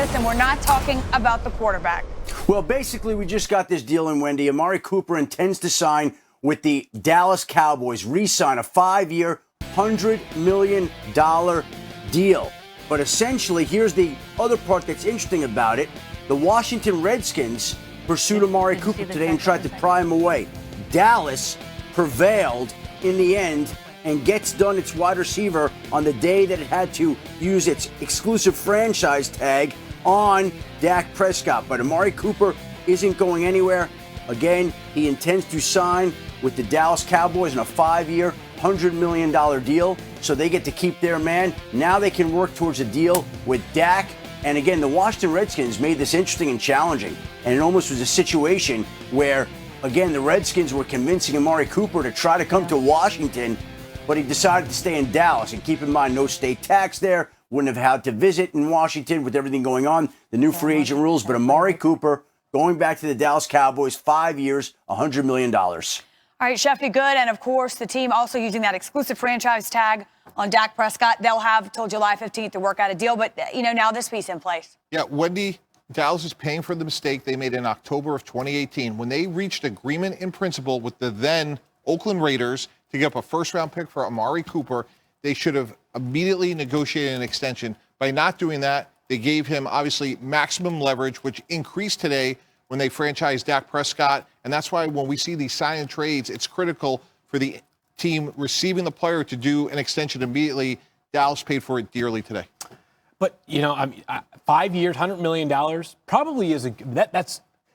this, and we're not talking about the quarterback. Well, basically, we just got this deal in, Wendy. Amari Cooper intends to sign with the Dallas Cowboys, re-sign a 5-year, $100 million deal. But essentially, here's the other part that's interesting about it. The Washington Redskins pursued Amari Cooper today and tried to pry him away. Dallas prevailed in the end and gets done its wide receiver on the day that it had to use its exclusive franchise tag on Dak Prescott. But Amari Cooper isn't going anywhere. Again, he intends to sign with the Dallas Cowboys in a 5-year, $100 million deal, so they get to keep their man. Now they can work towards a deal with Dak. And again, the Washington Redskins made this interesting and challenging. And it almost was a situation where, again, the Redskins were convincing Amari Cooper to try to come to Washington, but he decided to stay in Dallas. And keep in mind, no state tax there, wouldn't have had to visit in Washington with everything going on, the new free agent rules. But Amari Cooper going back to the Dallas Cowboys, 5 years, $100 million. All right, Sheffy, good. And, of course, the team also using that exclusive franchise tag on Dak Prescott. They'll have till July 15th to work out a deal. But, now this piece in place. Yeah, Wendy, Dallas is paying for the mistake they made in October of 2018 when they reached agreement in principle with the then Oakland Raiders to give up a first-round pick for Amari Cooper. They should have immediately negotiated an extension. By not doing that, they gave him, obviously, maximum leverage, which increased today when they franchised Dak Prescott. And that's why when we see these sign and trades, it's critical for the team receiving the player to do an extension immediately. Dallas paid for it dearly today. But, 5 years, $100 million probably is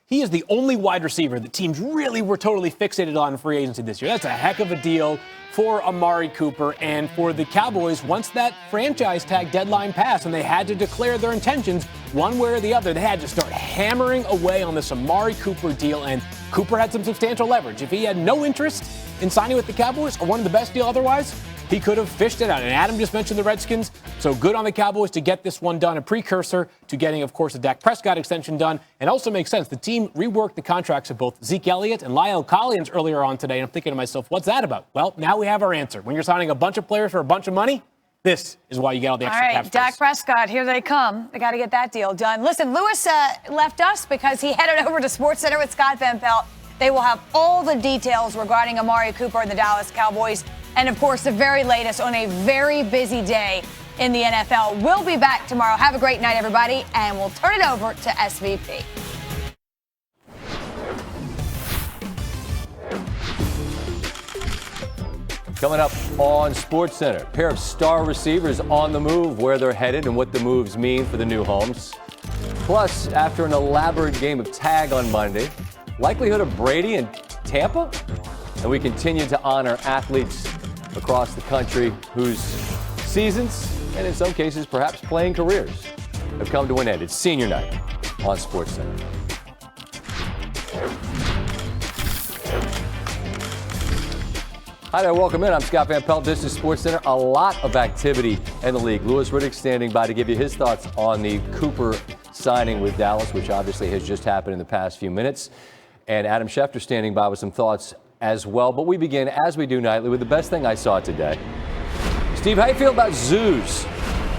he is the only wide receiver that teams really were totally fixated on in free agency this year. That's a heck of a deal for Amari Cooper and for the Cowboys. Once that franchise tag deadline passed and they had to declare their intentions one way or the other, they had to start hammering away on this Amari Cooper deal, and Cooper had some substantial leverage. If he had no interest in signing with the Cowboys or wanted the best deal otherwise, he could have fished it out. And Adam just mentioned the Redskins, so good on the Cowboys to get this one done, a precursor to getting, of course, a Dak Prescott extension done. And also makes sense. The team reworked the contracts of both Zeke Elliott and Lyle Collins earlier on today. And I'm thinking to myself, what's that about? Well, now we have our answer. When you're signing a bunch of players for a bunch of money, this is why you get all the extra cap space. Dak Prescott, here they come. They got to get that deal done. Listen, Lewis left us because he headed over to SportsCenter with Scott Van Pelt. They will have all the details regarding Amari Cooper and the Dallas Cowboys. And, of course, the very latest on a very busy day in the NFL. We'll be back tomorrow. Have a great night, everybody, and we'll turn it over to SVP. Coming up on SportsCenter, a pair of star receivers on the move, where they're headed and what the moves mean for the new homes. Plus, after an elaborate game of tag on Monday, likelihood of Brady in Tampa? And we continue to honor athletes across the country whose seasons, and in some cases perhaps playing careers, have come to an end. It's senior night on SportsCenter. Hi there, welcome in. I'm Scott Van Pelt. This is SportsCenter. A lot of activity in the league. Louis Riddick standing by to give you his thoughts on the Cooper signing with Dallas, which obviously has just happened in the past few minutes. And Adam Schefter standing by with some thoughts as well. But we begin, as we do nightly, with the best thing I saw today. Steve, how you feel about zoos?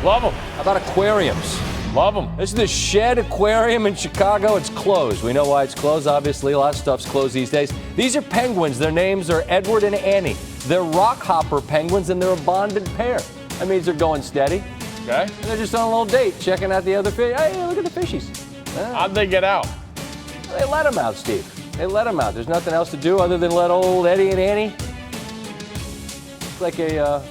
Love them. How about aquariums? Love them. This is the Shed Aquarium in Chicago. It's closed. We know why it's closed. Obviously, a lot of stuff's closed these days. These are penguins. Their names are Edward and Annie. They're rockhopper penguins, and they're a bonded pair. That means they're going steady. Okay. And they're just on a little date, checking out the other fish. Hey, look at the fishies. How'd they get out? They let them out, Steve. They let them out. There's nothing else to do other than let old Eddie and Annie. It's like a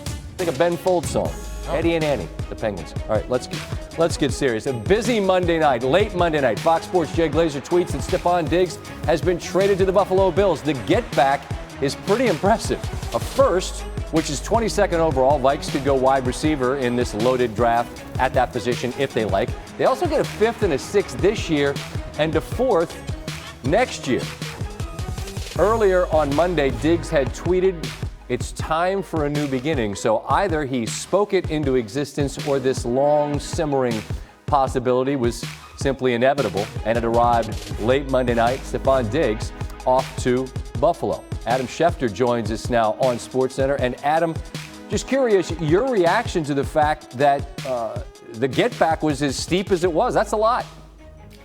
Ben Folds song. Oh. Eddie and Annie, the Penguins. All right, let's get serious. A busy Monday night, late Monday night. Fox Sports' Jay Glazer tweets that Stephon Diggs has been traded to the Buffalo Bills. The get back is pretty impressive. A first, which is 22nd overall. Vikes could go wide receiver in this loaded draft at that position if they like. They also get a fifth and a sixth this year and a fourth next year. Earlier on Monday, Diggs had tweeted, "It's time for a new beginning." So either he spoke it into existence or this long simmering possibility was simply inevitable, and it arrived late Monday night. Stephon Diggs off to Buffalo. Adam Schefter joins us now on SportsCenter. And Adam, just curious, your reaction to the fact that the get back was as steep as it was. That's a lot.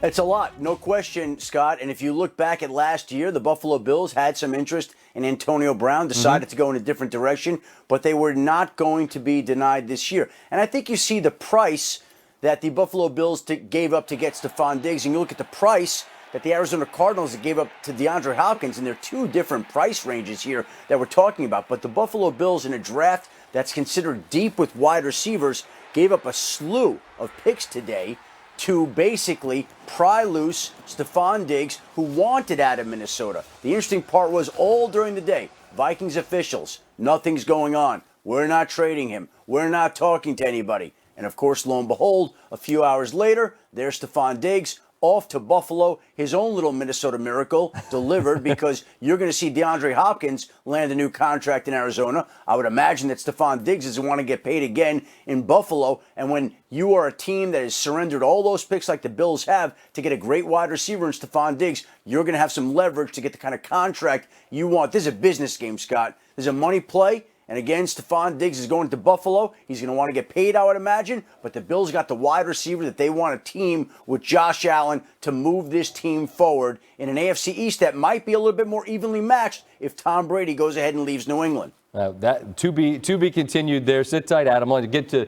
It's a lot, no question, Scott. And if you look back at last year, the Buffalo Bills had some interest in Antonio Brown, decided to go in a different direction, but they were not going to be denied this year. And I think you see the price that the Buffalo Bills gave up to get Stephon Diggs, and you look at the price that the Arizona Cardinals gave up to DeAndre Hopkins, and there are two different price ranges here that we're talking about. But the Buffalo Bills, in a draft that's considered deep with wide receivers, gave up a slew of picks today to basically pry loose Stephon Diggs, who wanted out of Minnesota. The interesting part was all during the day, Vikings officials, nothing's going on. We're not trading him. We're not talking to anybody. And of course, lo and behold, a few hours later, there's Stephon Diggs off to Buffalo, his own little Minnesota miracle delivered, because you're going to see DeAndre Hopkins land a new contract in Arizona. I would imagine that Stephon Diggs doesn't want to get paid again in Buffalo. And when you are a team that has surrendered all those picks like the Bills have to get a great wide receiver in Stephon Diggs, you're going to have some leverage to get the kind of contract you want. This is a business game, Scott. This is a money play. And again, Stephon Diggs is going to Buffalo. He's going to want to get paid, I would imagine. But the Bills got the wide receiver that they want to team with Josh Allen to move this team forward in an AFC East that might be a little bit more evenly matched if Tom Brady goes ahead and leaves New England. That to be continued there. Sit tight, Adam. I want to get to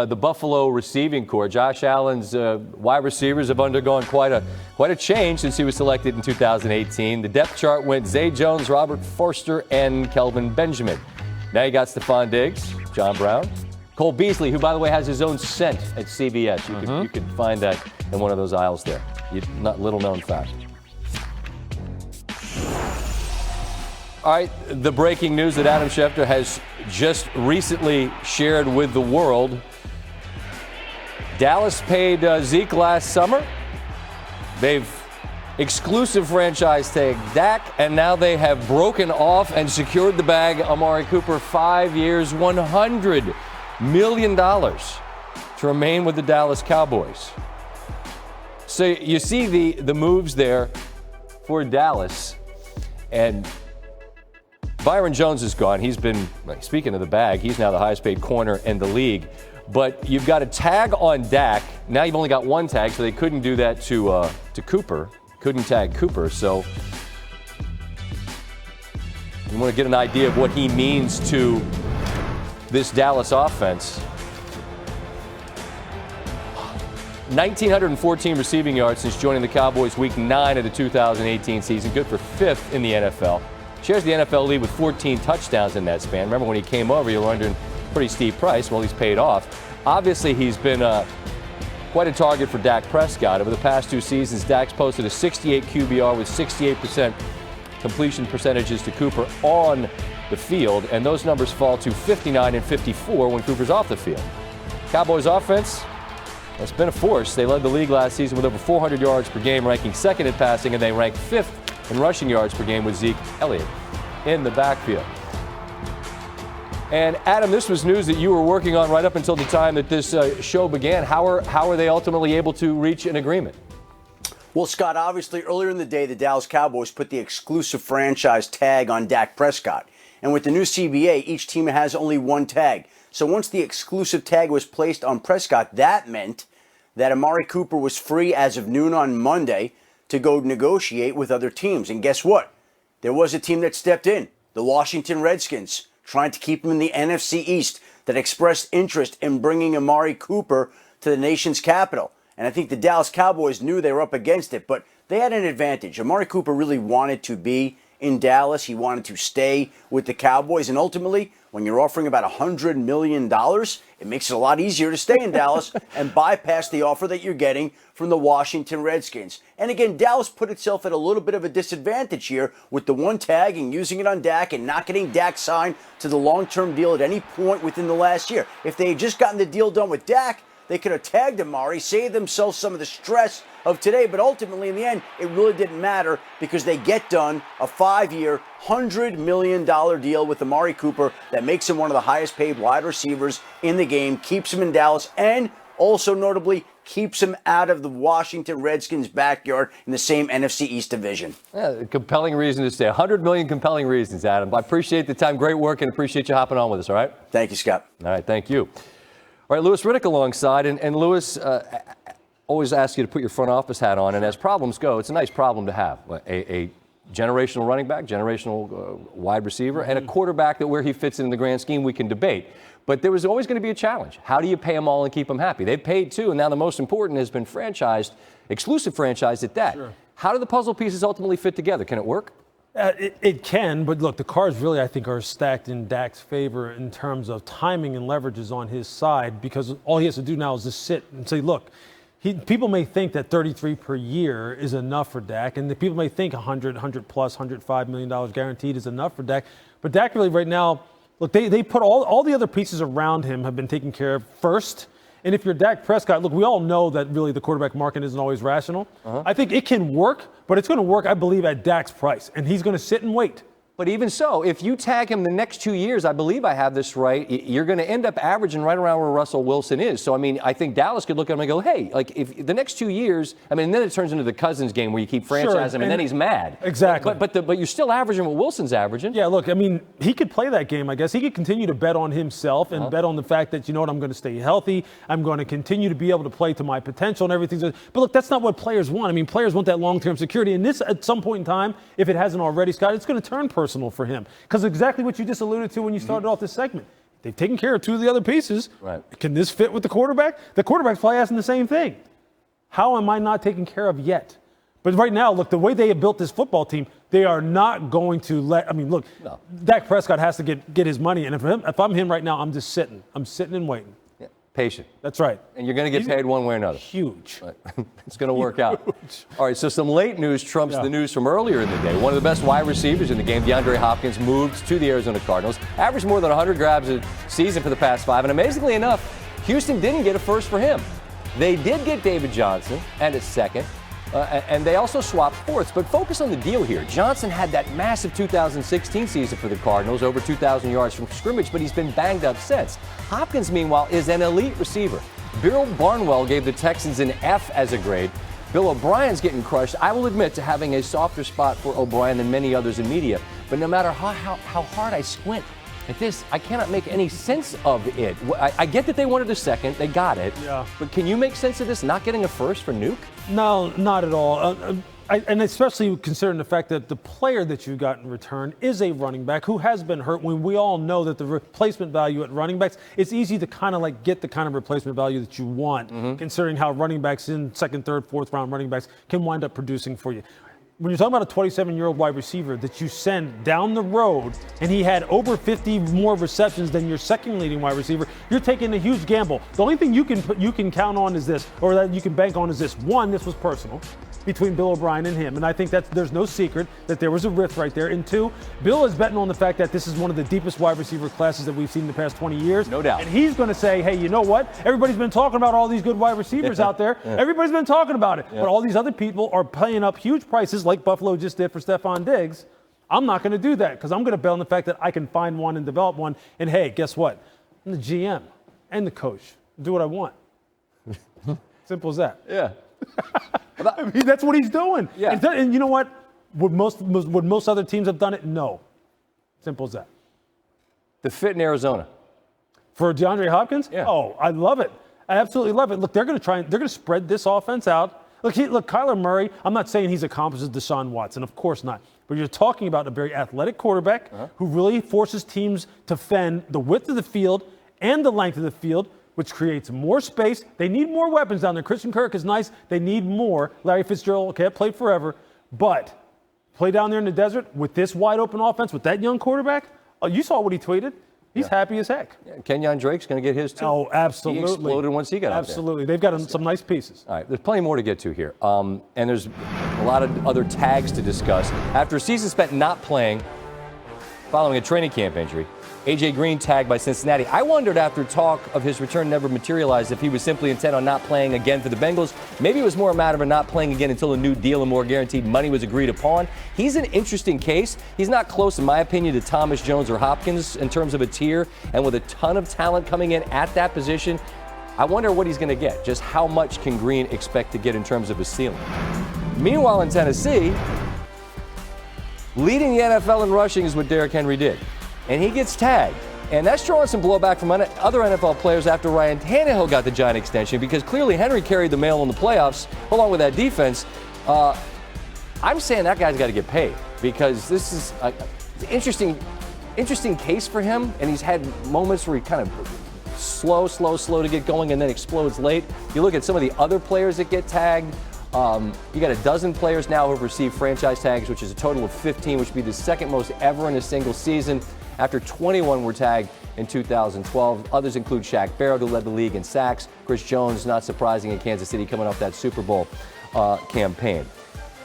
the Buffalo receiving corps. Josh Allen's wide receivers have undergone quite a change since he was selected in 2018. The depth chart went Zay Jones, Robert Forster, and Kelvin Benjamin. Now you got Stephon Diggs, John Brown, Cole Beasley, who, by the way, has his own scent at CVS. You can find that in one of those aisles there. Not little known fact. All right, the breaking news that Adam Schefter has just recently shared with the world. Dallas paid Zeke last summer. They've exclusive franchise tag Dak, and now they have broken off and secured the bag Amari Cooper, 5 years, $100 million to remain with the Dallas Cowboys. So you see the moves there for Dallas, and Byron Jones is gone. He's been, speaking of the bag, he's now the highest paid corner in the league. But you've got a tag on Dak. Now you've only got one tag, so they couldn't do that to Cooper. Couldn't tag Cooper, so you want to get an idea of what he means to this Dallas offense. 1,914 receiving yards since joining the Cowboys week 9 of the 2018 season. Good for 5th in the NFL. Shares the NFL lead with 14 touchdowns in that span. Remember when he came over, you were under a pretty steep price. Well, he's paid off. Obviously, he's been quite a target for Dak Prescott. Over the past 2 seasons, Dak's posted a 68 QBR with 68% completion percentages to Cooper on the field, and those numbers fall to 59 and 54 when Cooper's off the field. Cowboys offense, that's been a force. They led the league last season with over 400 yards per game, ranking 2nd in passing, and they ranked 5th in rushing yards per game with Zeke Elliott in the backfield. And Adam, this was news that you were working on right up until the time that this show began. How are they ultimately able to reach an agreement? Well, Scott, obviously earlier in the day, the Dallas Cowboys put the exclusive franchise tag on Dak Prescott. And with the new CBA, each team has only one tag. So once the exclusive tag was placed on Prescott, that meant that Amari Cooper was free as of noon on Monday to go negotiate with other teams. And guess what? There was a team that stepped in, the Washington Redskins, trying to keep him in the NFC East, that expressed interest in bringing Amari Cooper to the nation's capital. And I think the Dallas Cowboys knew they were up against it, but they had an advantage. Amari Cooper really wanted to be in Dallas. He wanted to stay with the Cowboys. And ultimately, when you're offering about $100 million, it makes it a lot easier to stay in Dallas and bypass the offer that you're getting from the Washington Redskins. And again, Dallas put itself at a little bit of a disadvantage here with the one tag and using it on Dak and not getting Dak signed to the long-term deal at any point within the last year. If they had just gotten the deal done with Dak, they could have tagged Amari, saved themselves some of the stress of today, but ultimately in the end, it really didn't matter because they get done a 5-year, $100 million deal with Amari Cooper that makes him one of the highest paid wide receivers in the game, keeps him in Dallas, and also notably keeps him out of the Washington Redskins' backyard in the same NFC East division. Yeah, compelling reason to stay. 100 million compelling reasons, Adam. I appreciate the time. Great work and appreciate you hopping on with us, all right? Thank you, Scott. All right, thank you. All right, Louis Riddick alongside, and Louis always asks you to put your front office hat on, and as problems go, it's a nice problem to have. A generational running back, generational wide receiver, and a quarterback that where he fits in the grand scheme we can debate. But there was always going to be a challenge. How do you pay them all and keep them happy? They've paid too, and now the most important has been franchised, exclusive franchised at that. Sure. How do the puzzle pieces ultimately fit together? Can it work? It can, but look, the cards really, I think, are stacked in Dak's favor in terms of timing and leverage is on his side, because all he has to do now is just sit and say, look, people may think that 33 per year is enough for Dak, and the people may think 100 plus, $105 million guaranteed is enough for Dak. But Dak really right now, look, they put all the other pieces around him have been taken care of first. And if you're Dak Prescott, look, we all know that really the quarterback market isn't always rational. I think it can work, but it's going to work, I believe, at Dak's price. And he's going to sit and wait. But even so, if you tag him the next 2 years, I believe I have this right, you're going to end up averaging right around where Russell Wilson is. So, I mean, I think Dallas could look at him and go, hey, like if the next 2 years, I mean, then it turns into the Cousins game where you keep franchising him and then he's mad. Exactly. But you're still averaging what Wilson's averaging. Yeah, look, I mean, he could play that game, I guess. He could continue to bet on himself and bet on the fact that, you know what, I'm going to stay healthy. I'm going to continue to be able to play to my potential and everything. But look, that's not what players want. I mean, players want that long-term security. And this, at some point in time, if it hasn't already, Scott, it's going to turn personal for him. Because exactly what you just alluded to when you started off this segment. They've taken care of two of the other pieces. Right. Can this fit with the quarterback? The quarterback's probably asking the same thing. How am I not taken care of yet? But right now, look, the way they have built this football team, they are not going to let – I mean, look, no. Dak Prescott has to get his money. And if I'm him right now, I'm just sitting. I'm sitting and waiting. Yeah. Patient. That's right. And you're going to get paid one way or another. Huge. Right. It's going to work out. All right, so some late news trumps the news from earlier in the day. One of the best wide receivers in the game, DeAndre Hopkins, moved to the Arizona Cardinals, averaged more than 100 grabs a season for the past 5. And amazingly enough, Houston didn't get a first for him. They did get David Johnson and a second. And they also swapped fourths. But focus on the deal here. Johnson had that massive 2016 season for the Cardinals, over 2,000 yards from scrimmage, but he's been banged up since. Hopkins, meanwhile, is an elite receiver. Bill Barnwell gave the Texans an F as a grade. Bill O'Brien's getting crushed. I will admit to having a softer spot for O'Brien than many others in media. But no matter how hard I squint at this, I cannot make any sense of it. I get that they wanted a second. They got it. Yeah. But can you make sense of this not getting a first for Nuke? No, not at all. And especially considering the fact that the player that you got in return is a running back who has been hurt, when we all know that the replacement value at running backs, it's easy to kind of like get the kind of replacement value that you want, considering how running backs in second, third, fourth round running backs can wind up producing for you. When you're talking about a 27-year-old wide receiver that you send down the road and he had over 50 more receptions than your second leading wide receiver, you're taking a huge gamble. The only thing you can count on is this, or that you can bank on is this. One, this was personal between Bill O'Brien and him. And I think there's no secret that there was a rift right there. And two, Bill is betting on the fact that this is one of the deepest wide receiver classes that we've seen in the past 20 years. No doubt. And he's going to say, hey, you know what? Everybody's been talking about all these good wide receivers out there. Everybody's been talking about it. But all these other people are paying up huge prices like Buffalo just did for Stephon Diggs. I'm not going to do that because I'm going to bet on the fact that I can find one and develop one. And hey, guess what? I'm the GM and the coach. Do what I want. Simple as that. Yeah. I mean, that's what he's doing. Yeah. And you know what? Would most other teams have done it? No. Simple as that. The fit in Arizona. For DeAndre Hopkins? Yeah. Oh, I love it. I absolutely love it. Look, they're going to spread this offense out. Look, Kyler Murray, I'm not saying he's accomplished as Deshaun Watson. Of course not. But you're talking about a very athletic quarterback who really forces teams to fend the width of the field and the length of the field, which creates more space. They need more weapons down there. Christian Kirk is nice. They need more. Larry Fitzgerald can't play forever. But play down there in the desert with this wide open offense, with that young quarterback. Oh, you saw what he tweeted. He's happy as heck. Yeah, Kenyon Drake's going to get his too. Oh, absolutely. He exploded once he got out there. Absolutely. They've got some nice pieces. All right, there's plenty more to get to here. And there's a lot of other tags to discuss. After a season spent not playing following a training camp injury, A.J. Green tagged by Cincinnati. I wondered after talk of his return never materialized if he was simply intent on not playing again for the Bengals. Maybe it was more a matter of not playing again until a new deal and more guaranteed money was agreed upon. He's an interesting case. He's not close, in my opinion, to Thomas Jones or Hopkins in terms of a tier. And with a ton of talent coming in at that position, I wonder what he's going to get. Just how much can Green expect to get in terms of a ceiling? Meanwhile, in Tennessee, leading the NFL in rushing is what Derrick Henry did. And he gets tagged. And that's drawing some blowback from other NFL players after Ryan Tannehill got the giant extension, because clearly Henry carried the mail in the playoffs along with that defense. I'm saying that guy's got to get paid, because this is an interesting case for him, and he's had moments where he kind of slow to get going and then explodes late. You look at some of the other players that get tagged. You got a dozen players now who have received franchise tags, which is a total of 15, which would be the second most ever in a single season, after 21 were tagged in 2012. Others include Shaq Barrett, who led the league in sacks. Chris Jones, not surprising, in Kansas City, coming off that Super Bowl campaign.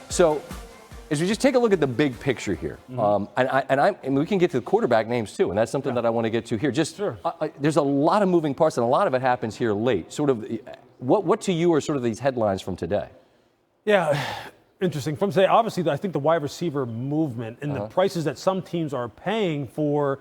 So as we just take a look at the big picture here, and we can get to the quarterback names too, and that's something that I want to get to here. There's a lot of moving parts, and a lot of it happens here late. Sort of, what to you are sort of these headlines from today? Yeah, interesting. From today, obviously, I think the wide receiver movement and the prices that some teams are paying for,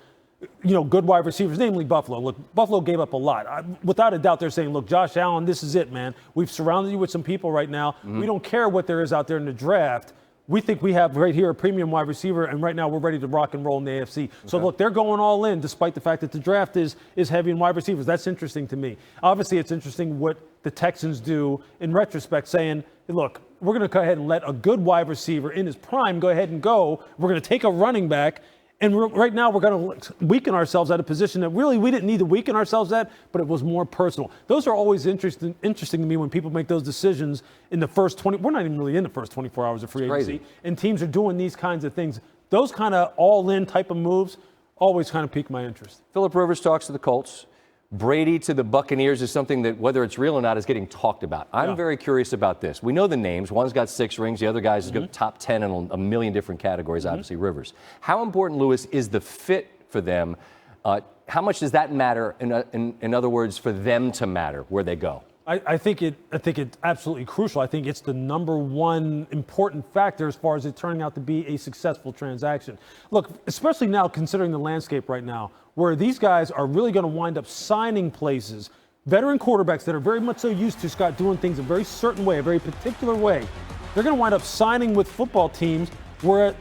good wide receivers, namely Buffalo. Look, Buffalo gave up a lot. Without a doubt, they're saying, look, Josh Allen, this is it, man. We've surrounded you with some people right now. We don't care what there is out there in the draft. We think we have right here a premium wide receiver, and right now we're ready to rock and roll in the AFC. So, look, they're going all in despite the fact that the draft is heavy in wide receivers. That's interesting to me. Obviously, it's interesting what the Texans do in retrospect, saying, look, we're going to go ahead and let a good wide receiver in his prime go ahead and go. We're going to take a running back. And right now we're going to weaken ourselves at a position that really we didn't need to weaken ourselves at, but it was more personal. Those are always interesting to me when people make those decisions in the first 20. We're not even really in the first 24 hours of free agency. And teams are doing these kinds of things. Those kind of all-in type of moves always kind of pique my interest. Phillip Rivers talks to the Colts. Brady to the Buccaneers is something that, whether it's real or not, is getting talked about. I'm very curious about this. We know the names. One's got 6 rings. The other guy's got top 10 in a million different categories, obviously Rivers. How important, Lewis, is the fit for them? How much does that matter, in other words, for them to matter where they go? I think it's absolutely crucial. I think it's the number one important factor as far as it turning out to be a successful transaction. Look, especially now considering the landscape right now, where these guys are really going to wind up signing places, veteran quarterbacks that are very much so used to, Scott, doing things a very certain way, a very particular way. They're going to wind up signing with football teams where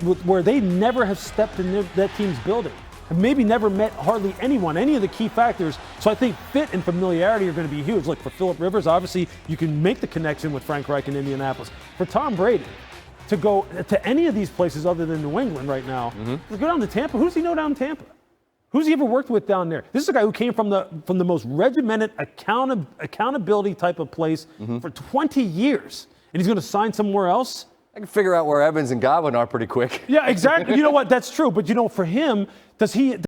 they never have stepped in that team's building, have maybe never met hardly anyone, any of the key factors. So I think fit and familiarity are going to be huge. Look, for Phillip Rivers, obviously you can make the connection with Frank Reich in Indianapolis. For Tom Brady, to go to any of these places other than New England right now, to go down to Tampa, who does he know down in Tampa? Who's he ever worked with down there? This is a guy who came from the most regimented accountability type of place for 20 years, and he's going to sign somewhere else? I can figure out where Evans and Godwin are pretty quick. Yeah, exactly. You know what? That's true. But, for him, does he